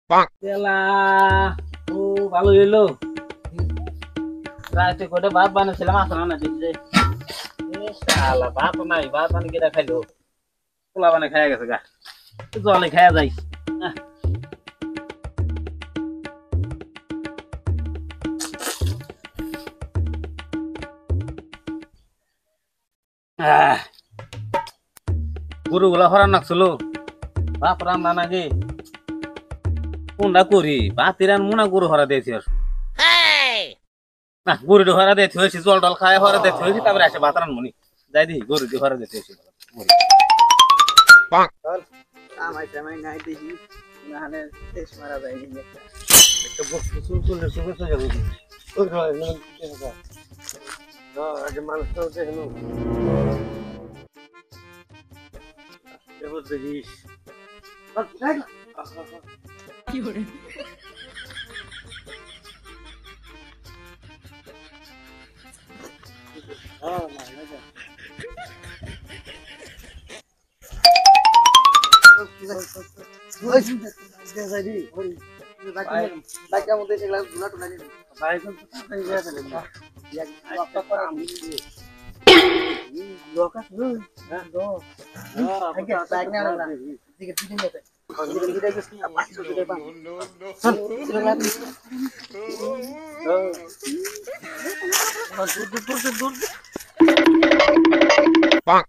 তেলা ও ভালো হইলো রাতে কোটে ভাত বানাইছিলাম আসলে না দিছে শালা ভাত নাই ভাত বানি কেটা খাইলো পোলা বানাই খাইয়া গেছে গা জলে খাইয়া যাই গরুগুলা হরান নাকছিল বাপ রান্না নাকি কোনটা করি বাতিরান মুনা গরু হরা দিয়েছি আর না গরুটি হরা দিতে হয়েছি জল টল খায় হরা দিতে হয়েছি তারপরে আসে বাতরান মনি যাই দিই গরু দিয়ে হরা দিতে হয়েছি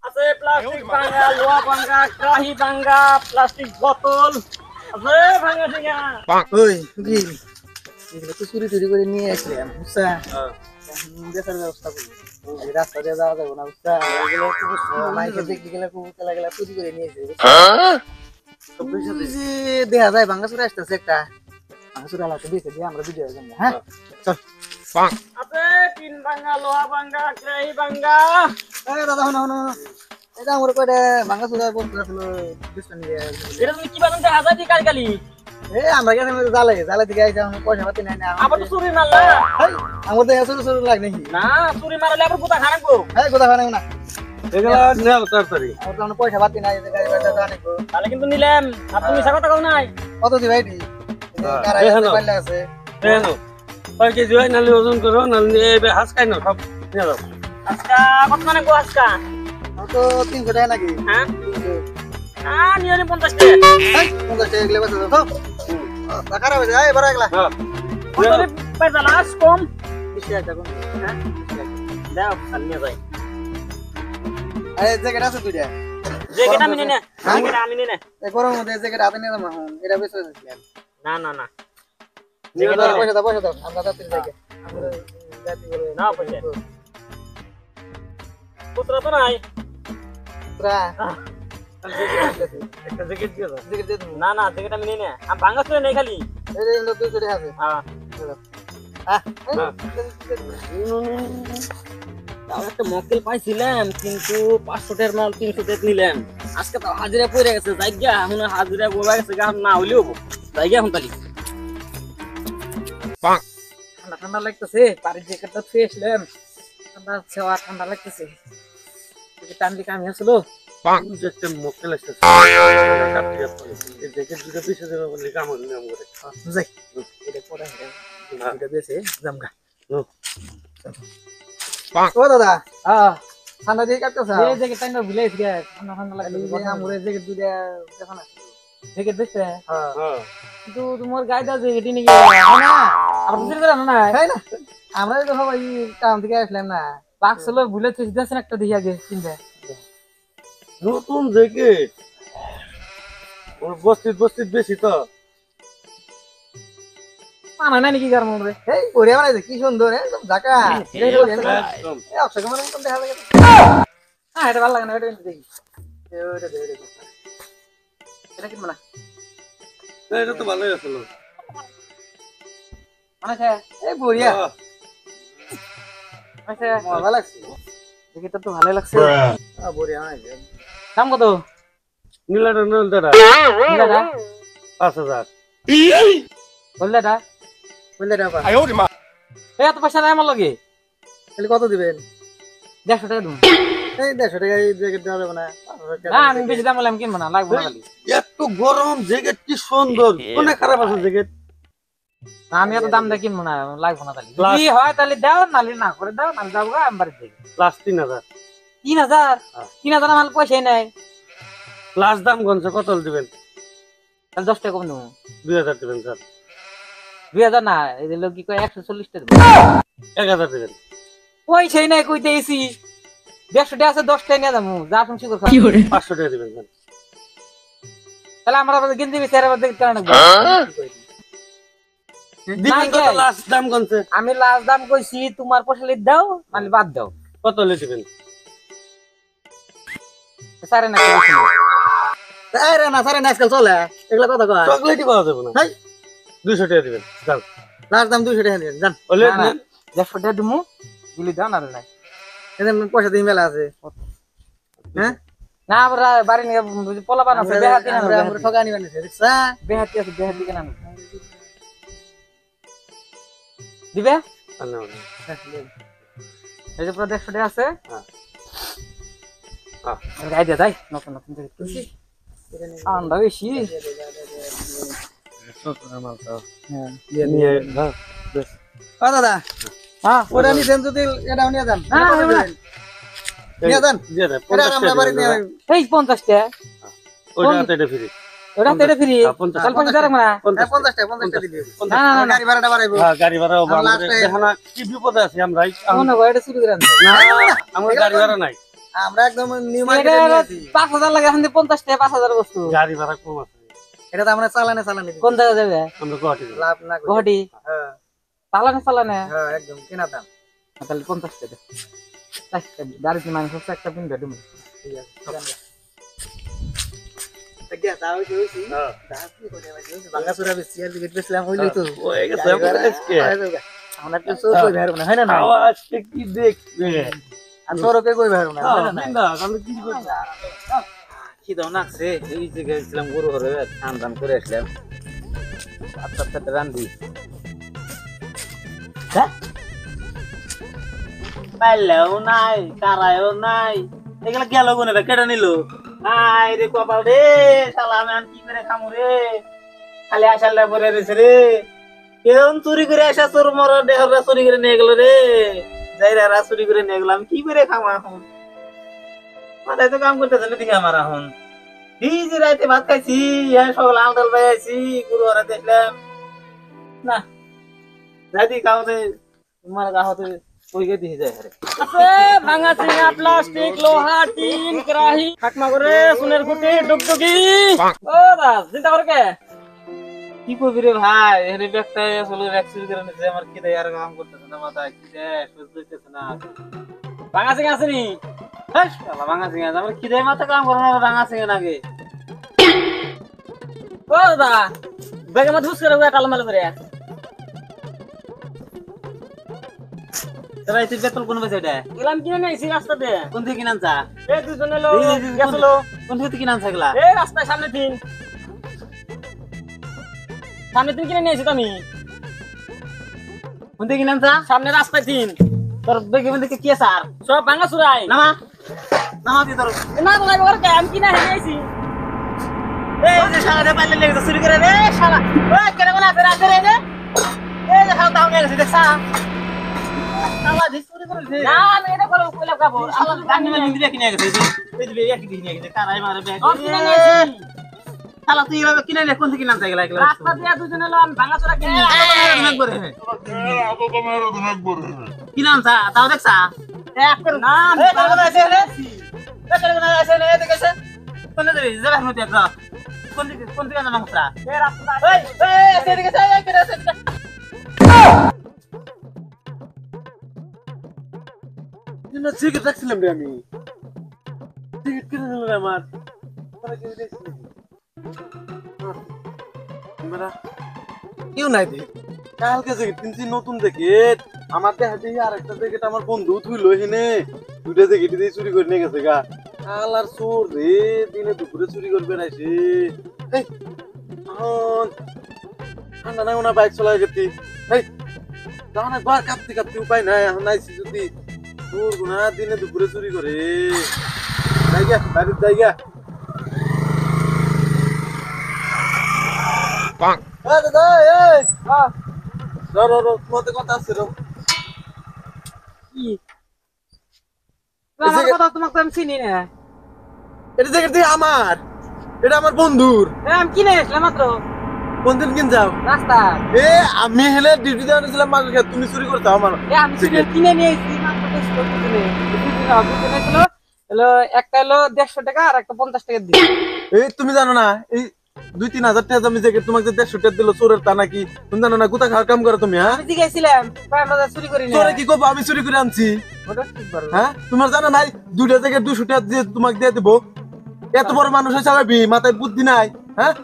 আছে প্লাস্টিক ভাঙা লোহা ভাঙা কাহি ভাঙা প্লাস্টিক বোতল আছে ভাঙা ঠিকা ওই কি এগুলো তো চুরি চুরি করে নিয়ে আসলাম বুঝছা বেচার ব্যবস্থা করি রাস্তা দিয়ে যাওয়া যাবো না বুঝছা মাইকে দেখতে গেলে কুকুর গেলা চুরি করে নিয়েছে দেখা যায় ভাঙ্গা চুরে আসতেছে একটা ভাঙ্গা চুরে আলাদা দিয়েছে দিয়ে আমরা ভিডিও যাবো হ্যাঁ চল আছে টিন ভাঙা লোহা ভাঙা কাহি ভাঙা দাদা শোনো শোনো এটা আমার কয়টা ভাঙ্গা চুরে বন্ধু আসলো ডিসপ্লে নিয়ে এটা তুমি কি বানাতে হাজার দি কালকালি আমরা গেছে জালে জালে দিকে আইছে আমার পয়সা পাতি নাই না আবার তো চুরি মারলা আমার তো চুরি চুরি লাগ নাকি না চুরি মারলে আবার কোথা খানাকবো হ্যাঁ কোথা খানাক না এগুলা নেও তাড়াতাড়ি আমার তো পয়সা পাতি নাই গাড়ি ভাড়া জানিকো তাহলে কিন্তু নিলাম আর তুমি মিছা কথা কও নাই কত দি ভাইটি কারা পাইলা আছে এনো 5 কেজি হয় নালে ওজন করো নালে এই হাঁস খাই না সব নিয়ে যাও আজকা কত মানে গো আজকা তো 300 টাকা নাকি হ্যাঁ নিয়নি 50 টাকা 50 টাকা গেলে বাঁচা দাও টাকা রাখবে এই বড় একলা হ্যাঁ কত পয়সা লাস কম 20 টাকা কোন হ্যাঁ দাও কাল নিয়ে যাই এই জ্যাকেট আছে দুইটা জ্যাকেট আমি নেনে জ্যাকেট আমি নেনে এই গরম মধ্যে জ্যাকেট হাতে নিয়ে যাবো এটা বেশ হয়েছে না না না জ্যাকেট পয়সা দাও আমরা যাত্রী জ্যাকেট আমরা যাত্রী করে না পয়সা পুত্রা তো নাই পুরা একটা জ্যাকেট দিয়ে দাও জ্যাকেট দিয়ে দাও না না জ্যাকেট আমি নেনে আমি ভাঙা চুরে নেই খালি এই যে 200 টাকা আছে হ্যাঁ একটা মক্কেল পাইছিলাম কিন্তু 500 টাকার মাল 300 টাকা নিলাম আজকে তো হাজিরা পড়ে গেছে জায়গা এখন হাজিরা বলা গেছে গা না হইলেও জায়গা এখন তালি ঠান্ডা ঠান্ডা লাগতেছে বাড়ির জ্যাকেটটা ছুঁয়ে আসলাম ঠান্ডা ছেওয়া ঠান্ডা লাগতেছে টানলি কামি আসলো একটা মক্কেল আসতেছে এই জ্যাকেট দুটো পিছে দেবে বলে কাম হল না আমাদের যাই এটা পরে এটা বেশি জামগা ও দাদা ঠান্ডা দিয়ে কাটতেছ এই জ্যাকেট টাইনা ভুলে গেছি ঠান্ডা ঠান্ডা লাগতেছে আমরে জ্যাকেট দুইটা দেখো না জ্যাকেট দেখতে হ্যাঁ কিন্তু তোমার গায়দা জ্যাকেট নাকি না আর বুঝতে পারো না তাই না আমরা তো সবাই কাম থেকে আসলাম না বাক্সলো ভুলে তুই দিছেন একটা দেখি আগে চিন্তা নতুন জ্যাকেট ওর বস্তিত বেশি তো মানা নাই নাকি কারণ রে এই পরে বানাইছে কি সুন্দর একদম ঢাকা একদম এই অক্ষয় কুমারের মতন দেখা যায় হ্যাঁ এটা ভালো লাগে না এটা দেখি এটা কি মানা এটা তো ভালোই আছিল মানে এই বড়িয়া আচ্ছা মজা লাগছে দেখি তো ভালো লাগছে বড়িয়া বানাইছে দাম কত নীলাটা নীলটা নিলাটা 5000 বললেটা বললে টাকা এত পয়সা নাই আমার লগে তাহলে কত দিবেন 150 টাকা দেবো এই 150 টাকা এই জ্যাকেট দেওয়া যাবে না 500 টাকা না আমি বেশি দাম বললাম কিনবো না লাগবে না খালি এত গরম জ্যাকেট কি সুন্দর কোনে খারাপ আছে জ্যাকেট না, আমি এত দাম দিয়ে কিনবো না লাগবো না তাহলে কি হয় তাহলে দাও নালে না করে দাও নালে যাবো গা আমি বাড়িতে যাই প্লাস 3000 3000 3000 আমার পয়সাই নাই প্লাস দাম গনছে কত দিবেন তাহলে 10 টাকা কম দেবো 2000 দিবেন স্যার 2000 না এই লোক কি কয় 140 টাকা 1000 দিবেন পয়সাই নাই কইতে এসি 150 টাকা আছে 10 টাকা নিয়ে যাবো যা শুনছি করে 500 টাকা দিবেন স্যার তাহলে আমরা আবার গেঞ্জি বেচারে আবার দেখতে না দিবেন কত নাই। লাস্ট দাম গনছে আমি লাস্ট দাম কইছি তোমার পয়সা লিখ দাও মানে বাদ দাও কত লে দিবেন সারে না কইছি আরে না সারে না আজকাল চলে এগুলা কথা কয় চকলেটই পাওয়া যাবে না হাই 200 টাকা দিবেন যান লাস্ট দাম 200 টাকা দিন জান ওলে না, না। 150 টাকা দিমু গুলি দাও না নাই এদের পয়সা দিন মেলা আছে হ্যাঁ না আমরা বাড়ি নিয়ে পোলা বানাছে বেহাতি না আমরা ঠকানি বানিয়েছে দেখছা বেহাতি আছে বেহাতি কেন দিবে এই যে পুরো 150 টাকা আছে হ্যাঁ। গাই দিয়ে যাই নতুন নতুন ঠান্ডা বেশি হ্যাঁ নিয়ে হ্যাঁ বেশ ও দাদা হ্যাঁ ওটা নিছেন যদি এটাও নিয়ে যান না, না, না। নিয়ে যান দিয়ে দেন এটা 50 আমরা টাকা বাড়ি নিয়ে এই 50 টাকা ওইটা এটা ফ্রি ওটা তেরে ফ্রি হ্যাঁ, 50 তাহলে 50 টাকা না 50 টাকা দিবি না না না গাড়ি ভাড়াটা বাড়াইবো হ্যাঁ গাড়ি ভাড়াও আর বাংলাদেশ last এ- দেখো না কি বিপদে আছি আমরা মনে হয় এটা চুরি করে আনছে না আমার গাড়ি ভাড়া নাই আমরা একদম নিউ এটা মার্কেটে নিয়েছি 5000 লাগে এখন 50 টাকা 5000 বস্তু গাড়ি ভাড়া কম আছে এটা তো আমরা চালানে দিবি কোন জায়গা যাবে আমরা গুয়াহাটি যাবো। লাভ না করে গুয়াহাটি হ্যাঁ চালানে চালানে হ্যাঁ একদম কেনা দাম তাহলে 50 টাকা গাড়িতে মানুষ হচ্ছে একটা পিন বেডুম ঠিক আছে চলেন যা। দেখিয়া তাও কইছি হ্যাঁ দাস কি করে ভাই বাঙ্গাসুরা বেশি আর টিকিট বেচলাম হইলো তো হয়ে গেছে আমার আজকে আমরা তো সব কই ভাইরব না হয় না না আওয়াজ কি দেখবে আর তোরকে কই ভাইরব না হয় না না বিন্দা আমি কি করব কি দাও নাকছে এই যে গেছিলাম গরু ঘরে ধান ধান করে আসলাম আচ্ছা রান্ধি পাইলেও নাই কারায়ও নাই এগুলা গেল কোনে কেটে নিল আই রে কপাল রে শালা আমি কি করে খামু রে খালি আসাল্লা পরে রেছে রে কেউ চুরি করে আসা চোর মর দেহরা চুরি করে নিয়ে গেল রে যাইরা চুরি করে নিয়ে গেল আমি কি করে খামা এখন মাথায় তো কাম করতেছে না দেখি আমার এখন এই যে রাতে ভাত খাইছি হ্যাঁ সকাল আলদাল ভাই আছি গুরু হারা দেখলাম না রাতে খাওয়াতে তোমার গাহতে কই গে দিয়ে যায় রে আছে ভাঙা চিঙা প্লাস্টিক লোহা টিন কড়াই খাকমা করে সুনের গুটি ডুগডুগি ও দাস চিন্তা করে কে কি করবি রে ভাই এখানে ব্যাগটা আসলে ভ্যাকসিন করে নিছে আমার কি দেয় আর কাম করতেছে না মাথায় কি দেয় সহ্য হইতেছে না ভাঙা চিঙা আছে নি হাস শালা ভাঙা সিং আমার কি দেয় মাথা কাম করে না ভাঙা সিং নাকি ও দাদা বেগে মত হুস করে টালমাল করে তবে তুই বেতন কোন বেছে এটা গেলাম কিনে নিয়েছি রাস্তাতে কোন থেকে কিনানছা এই দুজনে লোক এই যে গেছিল কোন থেকে কিনানছা গেলা এই রাস্তায় সামনে তিন কিনে নিয়েছি তো আমি কোন থেকে কিনানছা সামনে রাস্তায় তিন তোর বেগে মধ্যে কি স্যার সব ভাঙা চুরাই নামা নামা দি তোর না তো লাগবে ওর আমি কিনা নিয়েছি এই যে শালা রে পাইলে লেগে চুরি করে রে শালা ওই কেন কোন আছে রাতে রে এই যে শালা দাও গেছে দেখছা শালা যে চুরি করে রে না আমি এটা করে কইলা খাবো শালা গানি মানে দিলে কিনে গেছে এই যে এই কি কিনে গেছে কারাই মারে ব্যাগ সব কিনে নিয়েছি শালা তুই এভাবে কিনে নে কোন থেকে কিনানছা গেলা এগুলা রাস্তা দিয়ে দুজনে লোক আমি ভাঙা চুরা কিনে কিনানছা তাও দেখছা এক করে না আমি এই কোন আছে রে এই কোন আছে রে দেখেছে কোন দিকে যাবে মতে যা কোন দিকে জানা হতরা এই রাস্তা এই এই আছে দেখেছে এই কেটে আছে না টিকিট রাখছিলাম রে আমি টিকিট কিনে নিল রে আমার পরে কিনে দিয়েছি আমরা কেউ নাই দি কালকে জ্যাকেট কিনছি নতুন জ্যাকেট আমার দেহা দিয়ে আরেকটা জ্যাকেট আমার বন্ধু থুইল এখানে দুইটা জ্যাকেট দিয়ে চুরি করে নিয়ে গেছে গা কাল আর চোর রে দিনে দুপুরে চুরি করবে নাইছে এই ঠান্ডা নাই ওনা বাইক চলাই গেছি এই যাও না ঘর কাঁপতে কাঁপতে উপায় নাই এখন নাইছি যদি তোর গুনা দিনে দুপুরে চুরি করে জায়গা বাড়ির জায়গা দাদা এই তোমাদের কথা আছে কি আমার কথা তোমাকে তো আমি চিনি না। এটা জায়গাটি আমার, এটা আমার বন্ধুর। আমি কিনে আসলাম মাত্র কোনদিন কিন যাও রাস্তা। আমি হেলে ডিউটি দেওয়া নিয়েছিলাম মাঝে খেয়ে তুমি চুরি করতে আমার আমি কিনে নিয়ে এসেছি মাত্র 200 একটা হলো 150 টাকা আর একটা 50 টাকা দিই। এই তুমি জানো না এই 2-3 হাজার টাকা আমি যে তোমাকে 150 টাকা দিল চোরের তা নাকি তুমি জানো না কোথা খাওয়ার কাম করো তুমি? হ্যাঁ আমি জিজ্ঞাসিলাম চুরি করি না। চোরে কি করবো আমি চুরি করে আনছি? ওটা ঠিক পারো। হ্যাঁ তোমার জানা নাই 2টা থেকে 200 টাকা দিয়ে তোমাকে দিয়ে দেবো? এত বড় মানুষ চালাবি মাথায় বুদ্ধি নাই? হ্যাঁ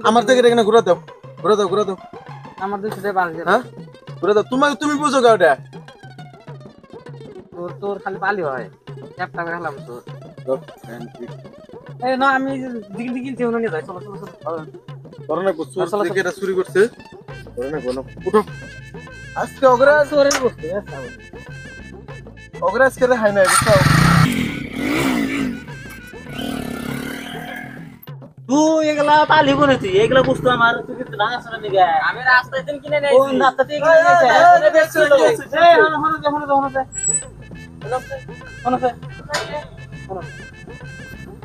আমার থেকে এখানে ঘুরে দাও ঘুরে দাও ঘুরে দাও আমার 200 টাকা বাড়ছে। হ্যাঁ ঘুরে দাও তোমাকে তুমি বুঝো গা ওটা তোর খালি পালি হয় এক টাকা খেলাম তোর। এই না আমি দিকে দিকে চিন্তা নিয়ে যাই। চলো চলো চলো করোনা চোর থেকে এটা চুরি করছে করোনা বলো উঠো আজকে অগ্রাস চোরের বস্তু অগ্রাস করে হাই না বুঝছো তুই এগুলা পালি করেছি এগুলা বুঝতো আমার তুই কিন্তু ভাঙা চোরা নিগে আমি রাস্তায় দিন কিনে নেই। কোন রাস্তা থেকে কিনে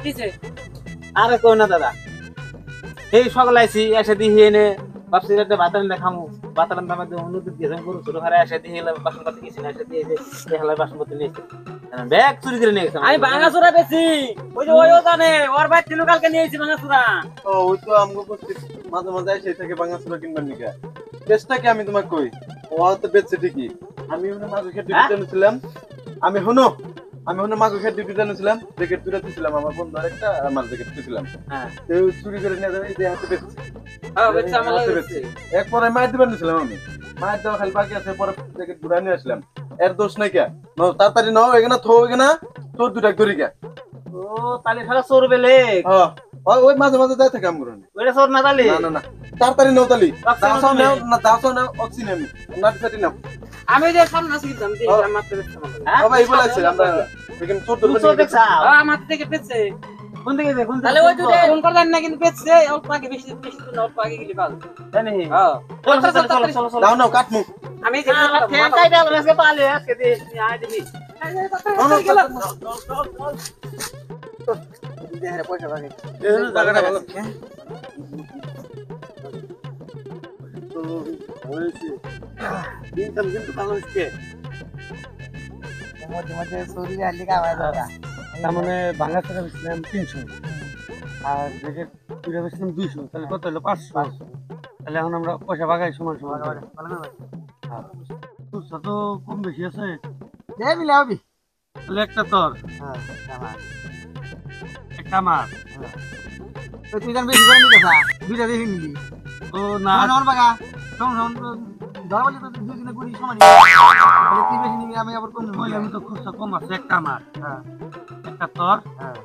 নিয়েছে আরে কই না দাদা এই সকালে আইছি এসে দিয়ে এনে ভাবছি একটা বাতান দেখামু বাতান দামে অনুমতি দিয়েছেন গরু ছোট ঘরে এসে দিয়ে বাসন পাতি গেছি না এসে দিয়ে হেলায় বাসন পাতি নিয়েছে ব্যাগ চুরি করে নিয়ে গেছে। আমি ভাঙা চোরা বেশি ওই যে ওইও জানে ওর ভাই তিন কালকে নিয়েছি ভাঙা চোরা। ও ওই তো আমগো মাঝে মাঝে এসে থেকে বাংলা সুরা কিনবার নিকা চেষ্টা কি আমি তোমাকে কই ও তো বেচছে ঠিকই আমি ওখানে মাঝে খেয়ে ডিউটি নিয়েছিলাম আমি হনো মাঝে খেয়ে ডিউটি নিয়েছিলাম জ্যাকেট তুলে দিয়েছিলাম আমার বন্ধু আরেকটা আমার জ্যাকেট তুলেছিলাম হ্যাঁ কেউ চুরি করে নিয়ে যাবে এই যে হাতে বেচছে হ্যাঁ বেচছে আমার লাগে বেচছে। এরপরে মায়ের দিবার নিয়েছিলাম আমি মায়ের দেওয়া খালি বাকি আছে পরে জ্যাকেট ঘুরা নিয়ে আসলাম এর দোষ নাই কে নাও তাড়াতাড়ি নাও এখানে থো এখানে তোর দুটা ধরি কে ও তালে ফেলা চোর বেলে হ্যাঁ ওই মাঝে মাঝে যাই থাকে আমগুলো ওইটা চোর না তালে না না না তাড়াতাড়ি নাও তালি দাও নাও না দাও নাও অক্সিজেন আমি নাটি সাটি নাও আমি যে সামনে আসি দিতাম যে মাত্র বেচছে বাবা এই বলেছে আমরা এখানে চোর ধরবে চোর দেখছা আমার থেকে বেচছে। কোন দিকে যে কোন তাহলে ওই দুটো ফোন করলেন না কিন্তু বেচছে অল্প আগে বেশি বেশি তো অল্প আগে গেলি পাল। জানি হ্যাঁ চলো চলো চলো দাও নাও কাটমু আমি যে ঠ্যাং কাইটা আজকে পালে আজকে দে আয় দিবি পয়সা পাবে এই জায়গাটা ভালো তো হয়েছে ইনকাম কিন্তু ভালো হচ্ছে মধ্যে মধ্যে চুরি আনলি কামাই দাদা। তার মানে ভাঙা টাকা বেচলাম 300 আর জ্যাকেট তুলে বেচলাম 200 তাহলে কত হলো 500 তাহলে এখন আমরা পয়সা ভাগাই সমান সমান খুচরা তো কম বেশি আছে দে মিলে হবি। তাহলে একটা তোর হ্যাঁ একটা আমার তুই জান বেশি করে নিতে চা দুইটা দেখে নিলি ও না আমার বাগা সমান ধরা বলি তো দুই দিনে করি সমান তুই বেশি নিবি আমি আবার কম নিবি। বলে আমি তো খুচরা কম আছে একটা আমার হ্যাঁ একটা তোর হ্যাঁ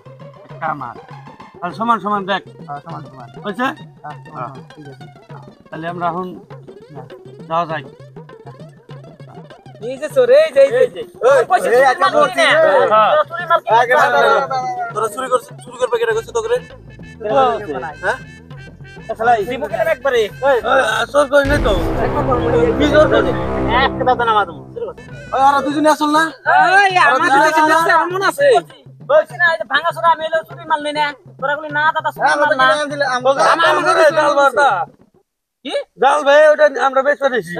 একটা আমার আর সমান সমান দেখ সমান সমান হয়েছে ঠিক আছে। তাহলে আমরা এখন যাওয়া যাই এই যে চোর এই যে পয়সা এই একটা বলছি চুরি মাল আগে তোরা চুরি করবে কেটে গেছে তো করে হ্যাঁ দিব কেন একবারে চোর করি নাই তো কি জোর করে এক দাদা না মাদম ওই ওরা দুজনে আসল না এই আমার কাছে বেচছে মন আছে বলছি না এই যে ভাঙা চোরা আমি এলো চুরি মাল নেই না তোরা বলি না দাদা চুরি মাল না আমার জাল বারটা কি জাল ভাই ওটা আমরা বেচতে দিছি